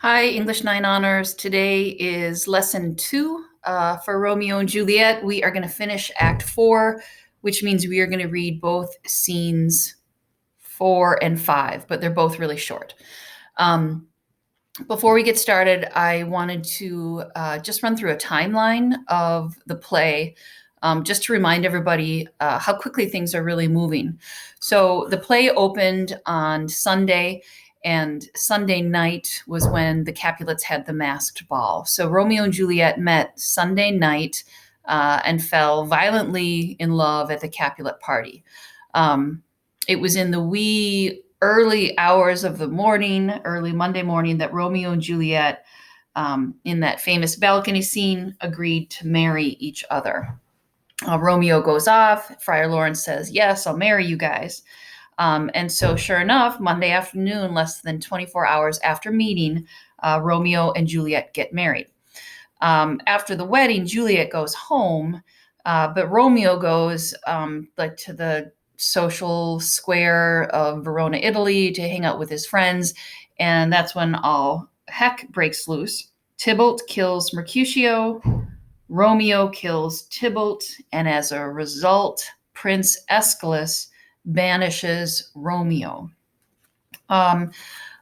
Hi, English 9 Honors. Today is lesson 2 for Romeo and Juliet. We are going to finish Act 4, which means we are going to read both scenes 4 and 5, but they're both really short. Before we get started, I wanted to just run through a timeline of the play, just to remind everybody how quickly things are really moving. So the play opened on Sunday, and Sunday night was when the Capulets had the masked ball. So Romeo and Juliet met Sunday night and fell violently in love at the Capulet party. It was in the wee early hours of the morning, early Monday morning, that Romeo and Juliet, in that famous balcony scene, agreed to marry each other. Romeo goes off. Friar Lawrence says, "Yes, I'll marry you guys." And so sure enough, Monday afternoon, less than 24 hours after meeting, Romeo and Juliet get married. After the wedding, Juliet goes home, but Romeo goes to the social square of Verona, Italy, to hang out with his friends, and that's when all heck breaks loose. Tybalt kills Mercutio, Romeo kills Tybalt, and as a result, Prince Aeschylus banishes Romeo.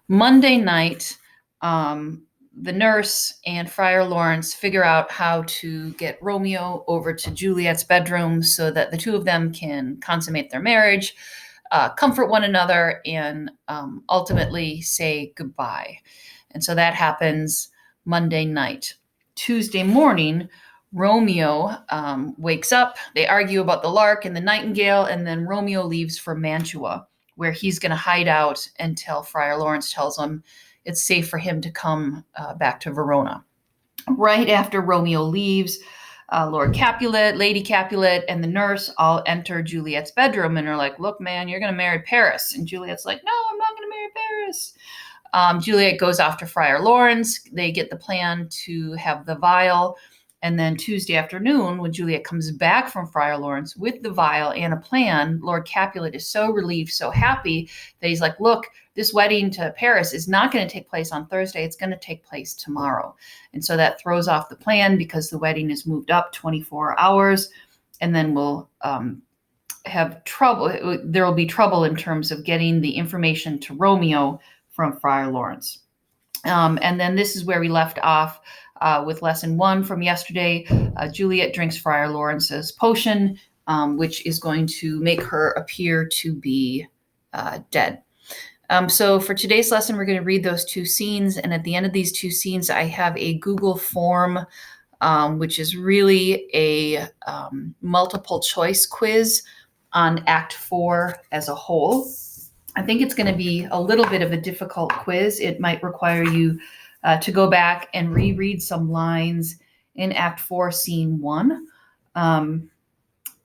Monday night, the nurse and Friar Lawrence figure out how to get Romeo over to Juliet's bedroom so that the two of them can consummate their marriage, comfort one another, and ultimately say goodbye. And so that happens Monday night. Tuesday morning, Romeo wakes up. They argue about the lark and the nightingale, and then Romeo leaves for Mantua, where he's going to hide out until Friar Lawrence tells him it's safe for him to come back to Verona. Right after Romeo leaves, Lord Capulet, Lady Capulet, and the nurse all enter Juliet's bedroom and are like, "Look, man, you're going to marry Paris." And Juliet's like, "No, I'm not going to marry Paris." Juliet goes off to Friar Lawrence. They get the plan to have the vial. And then Tuesday afternoon, when Juliet comes back from Friar Lawrence with the vial and a plan, Lord Capulet is so relieved, so happy, that he's like, "Look, this wedding to Paris is not going to take place on Thursday. It's going to take place tomorrow." And so that throws off the plan because the wedding is moved up 24 hours. And then we'll have trouble. There will be trouble in terms of getting the information to Romeo from Friar Lawrence. And then this is where we left off with lesson 1 from yesterday. Juliet drinks Friar Lawrence's potion, which is going to make her appear to be dead. So for today's lesson, we're going to read those 2 scenes. And at the end of these 2 scenes, I have a Google form, which is really a multiple choice quiz on Act 4 as a whole. I think it's going to be a little bit of a difficult quiz. It might require you to go back and reread some lines in Act 4, Scene 1. And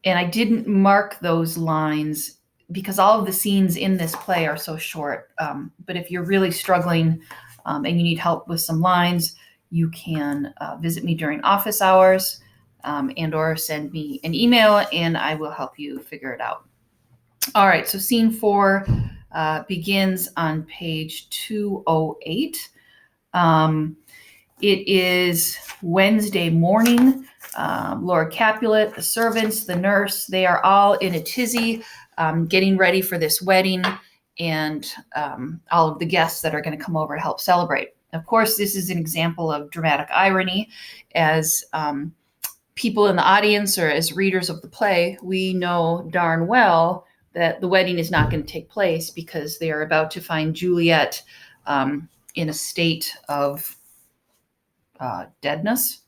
I didn't mark those lines because all of the scenes in this play are so short. But if you're really struggling and you need help with some lines, you can visit me during office hours and or send me an email, and I will help you figure it out. All right, so Scene 4 begins on page 208. It is Wednesday morning. Lord Capulet, the servants, the nurse, they are all in a tizzy, getting ready for this wedding, and all of the guests that are going to come over to help celebrate. Of course, this is an example of dramatic irony, as people in the audience or as readers of the play, we know darn well that the wedding is not going to take place because they are about to find Juliet in a state of deadness.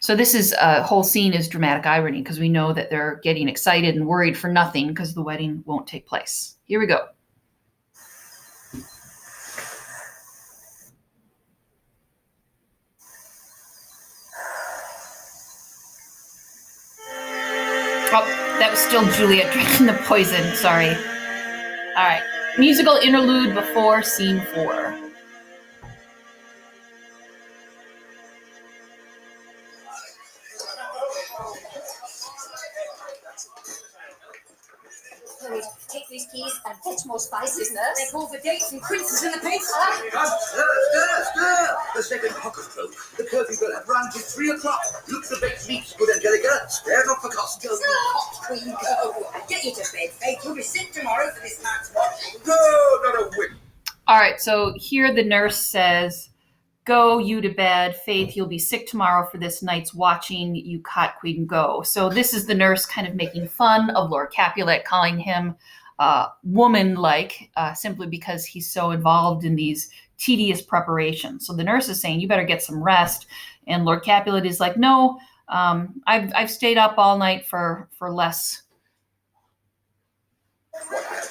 So this is whole scene is dramatic irony because we know that they're getting excited and worried for nothing because the wedding won't take place. Here we go. Oh, that was still Juliet drinking the poison. Sorry. All right. Musical interlude before Scene 4. Take these keys and fetch more spices, nurse. They call for dates and quinces in the pastry. Stir. the second hawker's club. The curfew will have run till 3 o'clock. Look the baked meats, good Angelica. Spare not for cost. Go, you hot queen, go. Get you to bed, Faith. You'll be sick tomorrow for this night's watching. No, not a whit. All right, so here the nurse says, go you to bed, Faith, you'll be sick tomorrow for this night's watching, you hot queen, go. So this is the nurse kind of making fun of Lord Capulet, calling him woman-like, simply because he's so involved in these tedious preparations. So the nurse is saying, you better get some rest. And Lord Capulet is like, no, I've stayed up all night for less.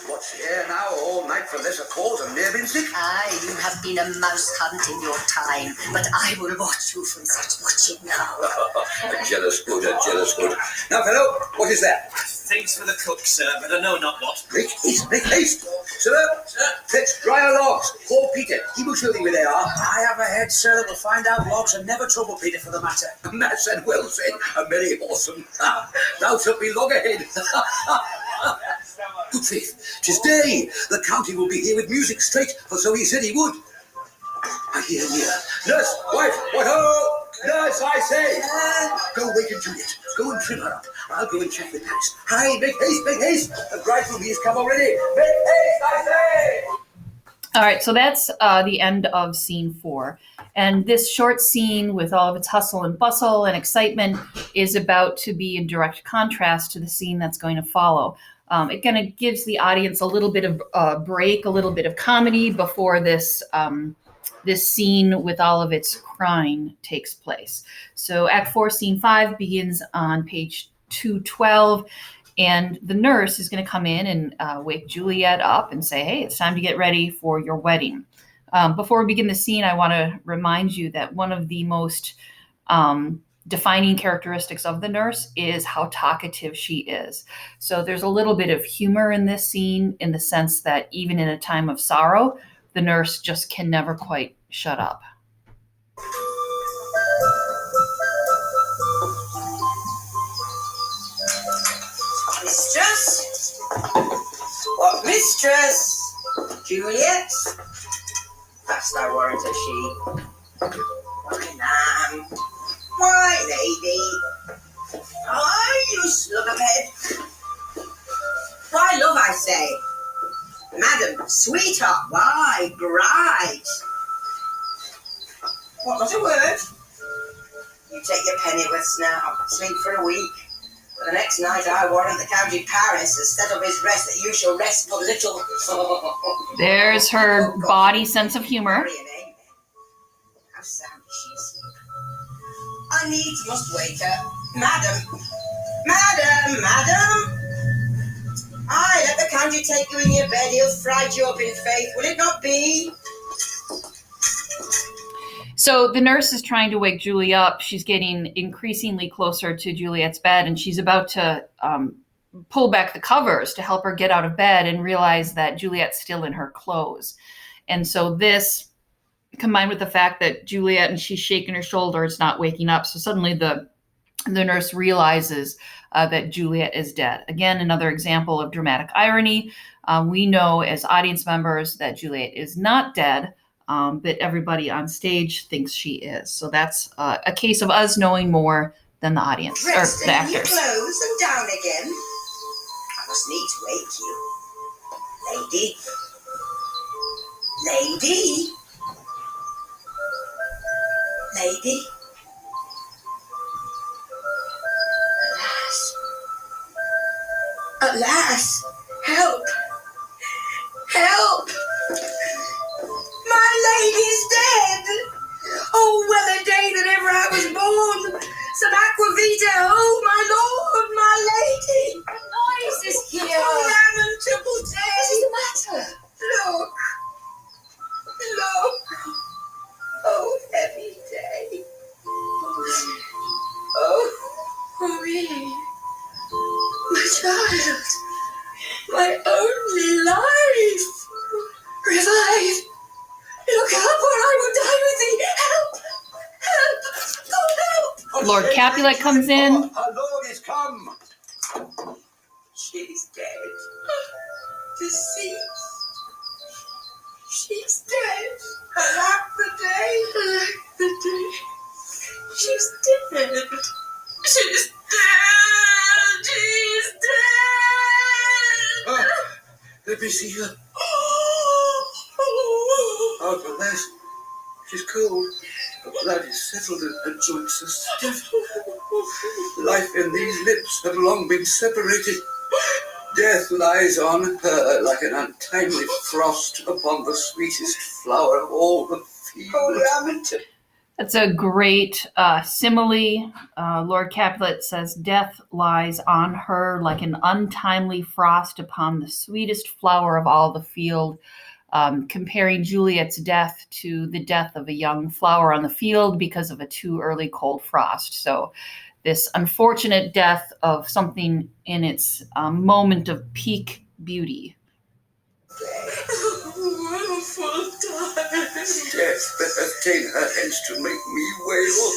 What's here now all night for lesser cause and near been sick? Aye, you have been a mouse hunt in your time, but I will watch you from such watching now. A jealous good, a jealous good. Now, fellow, what is that? Things for the cook, sir, but I know not what. Make haste. Sir, fetch drier logs. Call Peter. He will show thee where they are. I have a head, sir, that will find out logs and never trouble Peter for the matter. Mass and well said, a merry awesome. Thou shalt be loggerhead. Good faith, 'tis day. The county will be here with music straight, for so he said he would. I hear near. Nurse, wife, what ho! Nurse, I say! Go waken Juliet. Go and trim her up. I'll go and check with Paris. Hi, make haste, make haste! The bridegroom, he has come already. Make haste, I say! All right, so that's the end of scene 4. And this short scene with all of its hustle and bustle and excitement is about to be in direct contrast to the scene that's going to follow. It kind of gives the audience a little bit of a break, a little bit of comedy before this this scene with all of its crying takes place. So Act 4, Scene 5 begins on page 212, and the nurse is going to come in and wake Juliet up and say, hey, it's time to get ready for your wedding. Before we begin the scene, I want to remind you that one of the most defining characteristics of the nurse is how talkative she is. So there's a little bit of humor in this scene in the sense that even in a time of sorrow, the nurse just can never quite shut up. Mistress? What mistress? Juliet? Fast I warrant her she. Why, ma'am? Why, lady? Why, you slug of head? Why, love, I say? Madam, sweetheart, why, bride? What, not a word? You take your pennyworths now, sleep for a week. But the next night I warrant the county Paris has set up his rest that you shall rest but little. There's her body sense of humor. How sound is she asleep? I needs must wake her. Madam! Madam! Madam! Aye, let the county take you in your bed. He'll fright you up in faith. Will it not be? So the nurse is trying to wake Julie up. She's getting increasingly closer to Juliet's bed, and she's about to pull back the covers to help her get out of bed and realize that Juliet's still in her clothes. And so this, combined with the fact that Juliet, and she's shaking her shoulder, it's not waking up. So suddenly the nurse realizes that Juliet is dead. Again, another example of dramatic irony. We know as audience members that Juliet is not dead, but everybody on stage thinks she is. So that's a case of us knowing more than the audience or Dressed the in your actors. clothes and down again. I must needs wake you. Lady. Lady. Lady. Alas, help! Help! My lady's dead! Oh, well a day that ever I was born! Some aquavita, oh my lord, my lady! What noise is here? Oh, lamentable day! What is the matter? Look! Look! Oh, heavy day! Oh, me! My child! My only life! Revive! Look up or I will die with thee! Help! Help! Oh, help! Lord Capulet comes in. Our Lord is come. She's dead. Deceased. She's dead. Alack the day. alas, she's cold. Her blood is settled and her joints are stiff. Life and these lips have long been separated. Death lies on her like an untimely frost upon the sweetest flower of all the field. That's a great simile. Lord Capulet says, death lies on her like an untimely frost upon the sweetest flower of all the field, comparing Juliet's death to the death of a young flower on the field because of a too early cold frost. So this unfortunate death of something in its moment of peak beauty. Death that hath ta'en her hence to make me wail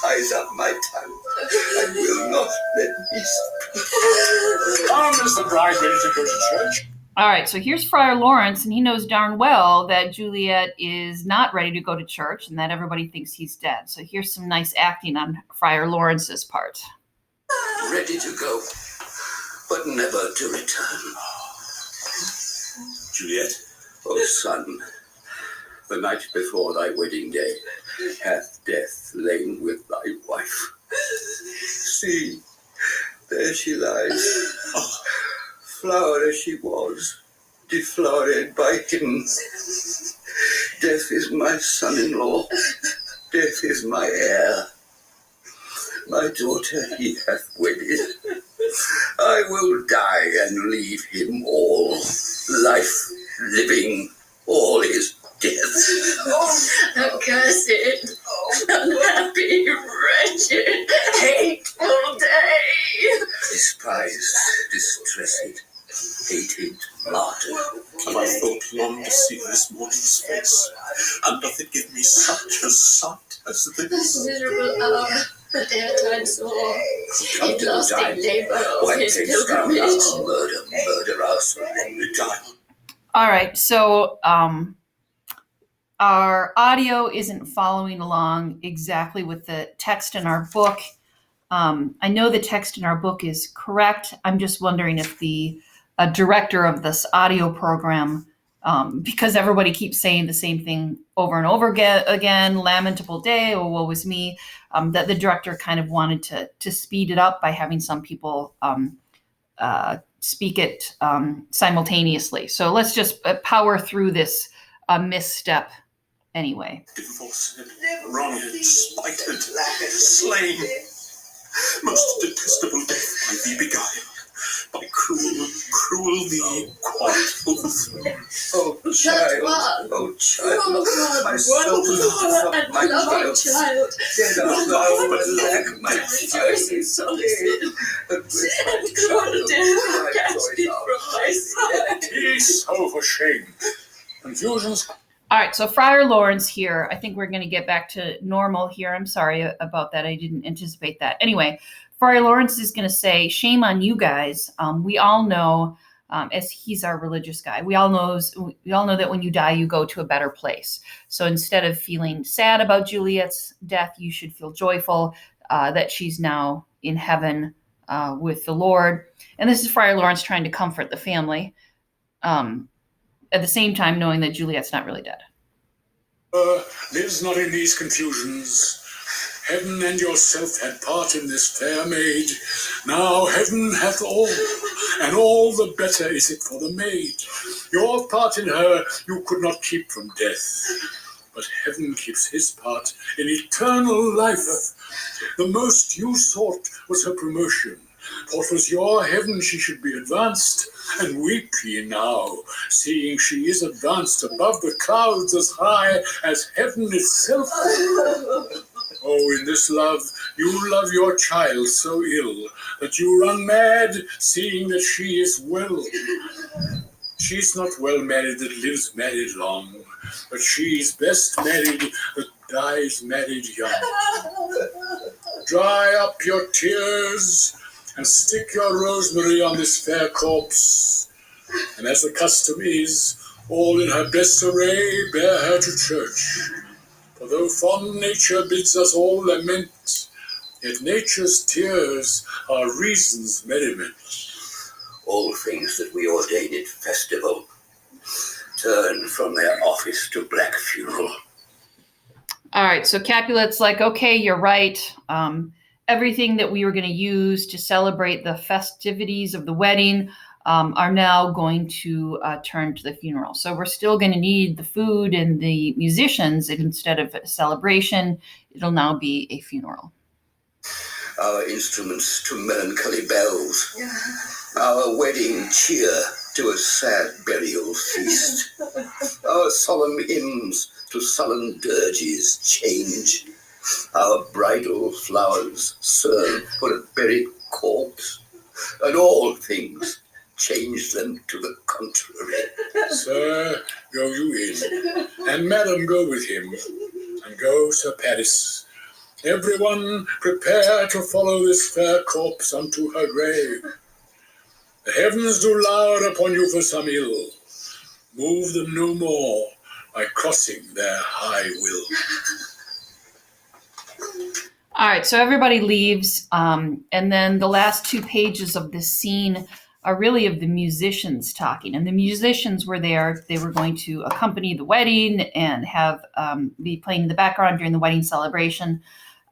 ties up my tongue. I will not let me speak. Come, is the bride ready to go to church? All right, so here's Friar Lawrence, and he knows darn well that Juliet is not ready to go to church and that everybody thinks he's dead. So here's some nice acting on Friar Lawrence's part. Ready to go, but never to return. Juliet, O son, the night before thy wedding day hath death lain with thy wife. See, there she lies, flower as she was, deflowered by him. Death is my son-in-law, death is my heir. My daughter he hath wedded. I will die and leave him all, life, living, all his death. Accursed, unhappy, wretched, hateful day. Despised, distressed, hated, martyred. have I thought long to see this morning's face, and doth it give me such a sight as This this? miserable hour, the dare-time saw, Come in to the lasting time, labor of why his takest thou pilgrimage. now murder us, the child? All right, so our audio isn't following along exactly with the text in our book. I know the text in our book is correct. I'm just wondering if the director of this audio program, because everybody keeps saying the same thing over and over again, lamentable day, or woe is me, that the director kind of wanted to speed it up by having some people speak it simultaneously. So let's just power through this misstep anyway. Divorced, wronged, spited, slain. Most detestable death by thee beguiled, by cruel thee quite overthrown. Oh child, oh child, my soul, And my loving child, child, dead art thou, but lack my rejoicing solitude, but with and cruel death cast thee from my side. Peace over shame. Confusions. All right, so Friar Lawrence here. I think we're going to get back to normal here. I'm sorry about that. I didn't anticipate that. Anyway, Friar Lawrence is going to say, shame on you guys. We all know, as he's our religious guy, we all know that when you die, you go to a better place. So instead of feeling sad about Juliet's death, you should feel joyful that she's now in heaven with the Lord. And this is Friar Lawrence trying to comfort the family. At the same time, knowing that Juliet's not really dead. Lives not in these confusions. Heaven and yourself had part in this fair maid. Now heaven hath all, and all the better is it for the maid. Your part in her you could not keep from death, but heaven keeps his part in eternal life. The most you sought was her promotion, for 'twas your heaven she should be advanced, and weep ye now, seeing she is advanced above the clouds as high as heaven itself. Oh, in this love, you love your child so ill, that you run mad, seeing that she is well. She's not well married that lives married long, but she's best married that dies married young. Dry up your tears, and stick your rosemary on this fair corpse, and as the custom is, all in her best array bear her to church. For though fond nature bids us all lament, yet nature's tears are reason's merriment. All things that we ordained festival, turn from their office to black funeral. All right, so Capulet's like, okay, you're right. Everything that we were going to use to celebrate the festivities of the wedding are now going to turn to the funeral. So we're still going to need the food and the musicians. And instead of a celebration, it'll now be a funeral. Our instruments to melancholy bells. Our wedding cheer to a sad burial feast. Our solemn hymns to sullen dirges change. Our bridal flowers serve for a buried corpse, and all things change them to the contrary. Sir, go you in, and madam go with him, and go Sir Paris. Everyone prepare to follow this fair corpse unto her grave. The heavens do lour upon you for some ill. Move them no more by crossing their high will. All right, so everybody leaves, and then the last 2 pages of this scene are really of the musicians talking. And the musicians were there. They were going to accompany the wedding and have be playing in the background during the wedding celebration.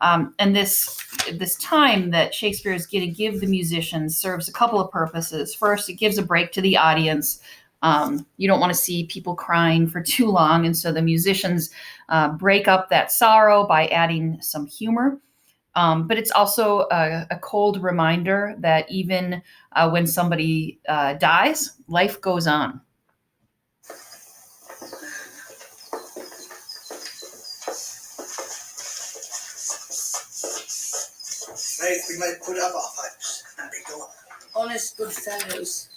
And this time that Shakespeare is going to give the musicians serves a couple of purposes. First, it gives a break to the audience. You don't want to see people crying for too long, and so the musicians break up that sorrow by adding some humor. But it's also a cold reminder that even when somebody dies, life goes on. Faith, we may put up our pipes and be gone. Honest good fellows,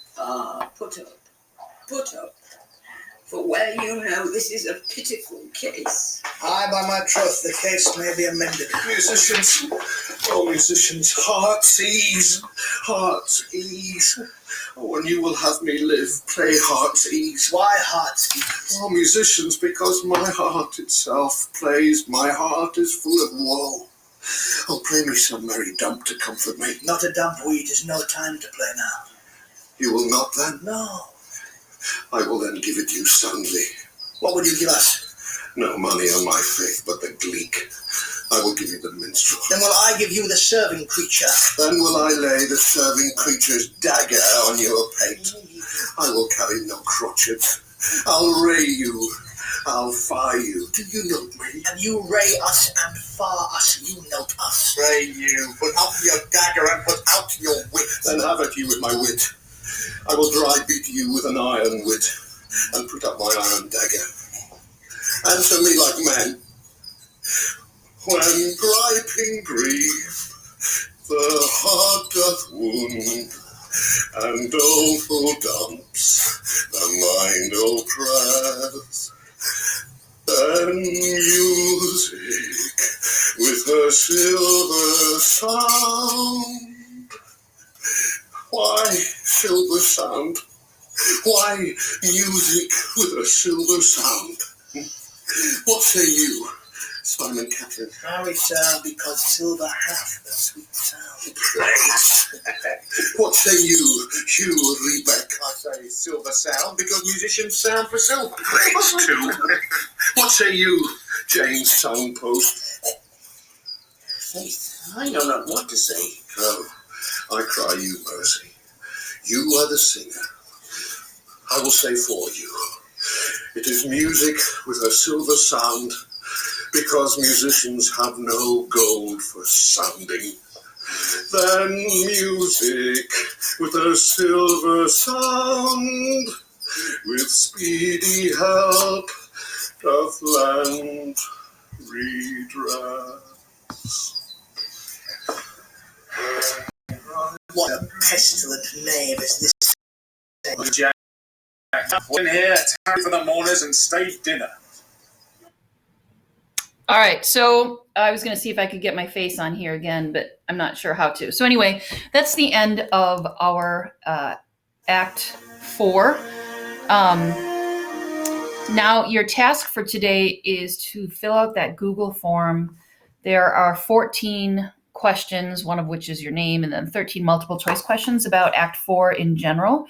put up. For well you know this is a pitiful case. Aye, by my troth, the case may be amended. Musicians, oh musicians, heart's ease, heart's ease. Oh, and you will have me live, play heart's ease. Why heart's ease? Oh, musicians, because my heart itself plays, my heart is full of woe. Oh, play me some merry dump to comfort me. Not a dump, we, 'tis no time to play now. You will not then? No. I will then give it you soundly. What would you give us? No money on my faith, but the gleek. I will give you the minstrel. Then will I give you the serving creature. Then will I lay the serving creature's dagger on your pate. I will carry no crotchet. I'll ray you. I'll fire you. Do you note me? And you ray us and far us, you note us. Ray you. Put up your dagger and put out your wit. Then have at you with my wit. I will dry beat you with an iron wit, and put up my iron dagger. Answer me like men. When griping grief the heart doth wound, and doleful dumps the mind oppress, then music with her silver sound. Why silver sound? Why music with a silver sound? What say you, Simon Captain? Marry, sir, because silver hath a sweet sound. Praise. What say you, Hugh Rebeck? I say silver sound because musicians sound for silver. Praise too. What say you, James Signpost? Faith, I know not what to say. Oh, I cry you mercy. You are the singer. I will say for you. It is music with a silver sound, because musicians have no gold for sounding. Then music with a silver sound, with speedy help doth land redress. What a pestilent knave is this. Jack, in here, time for the mourners and stage dinner. All right, so I was going to see if I could get my face on here again, but I'm not sure how to. So anyway, that's the end of our Act 4. Now, your task for today is to fill out that Google form. There are 14 questions, one of which is your name, and then 13 multiple choice questions about Act 4 in general.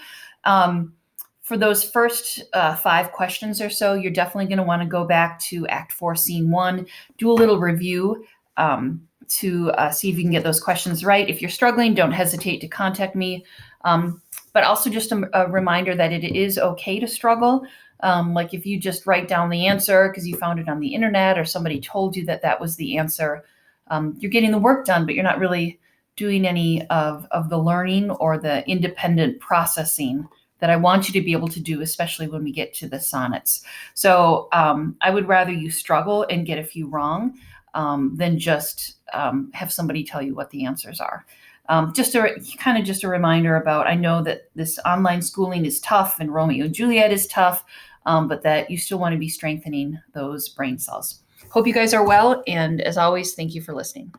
For those first 5 questions or so, you're definitely going to want to go back to Act 4, Scene 1, do a little review to see if you can get those questions right. If you're struggling, don't hesitate to contact me. But also just a reminder that it is okay to struggle. Like if you just write down the answer because you found it on the internet or somebody told you that that was the answer, you're getting the work done, but you're not really doing any of the learning or the independent processing that I want you to be able to do, especially when we get to the sonnets. So I would rather you struggle and get a few wrong than just have somebody tell you what the answers are. Just a reminder about, I know that this online schooling is tough and Romeo and Juliet is tough, but that you still want to be strengthening those brain cells. Hope you guys are well. And as always, thank you for listening.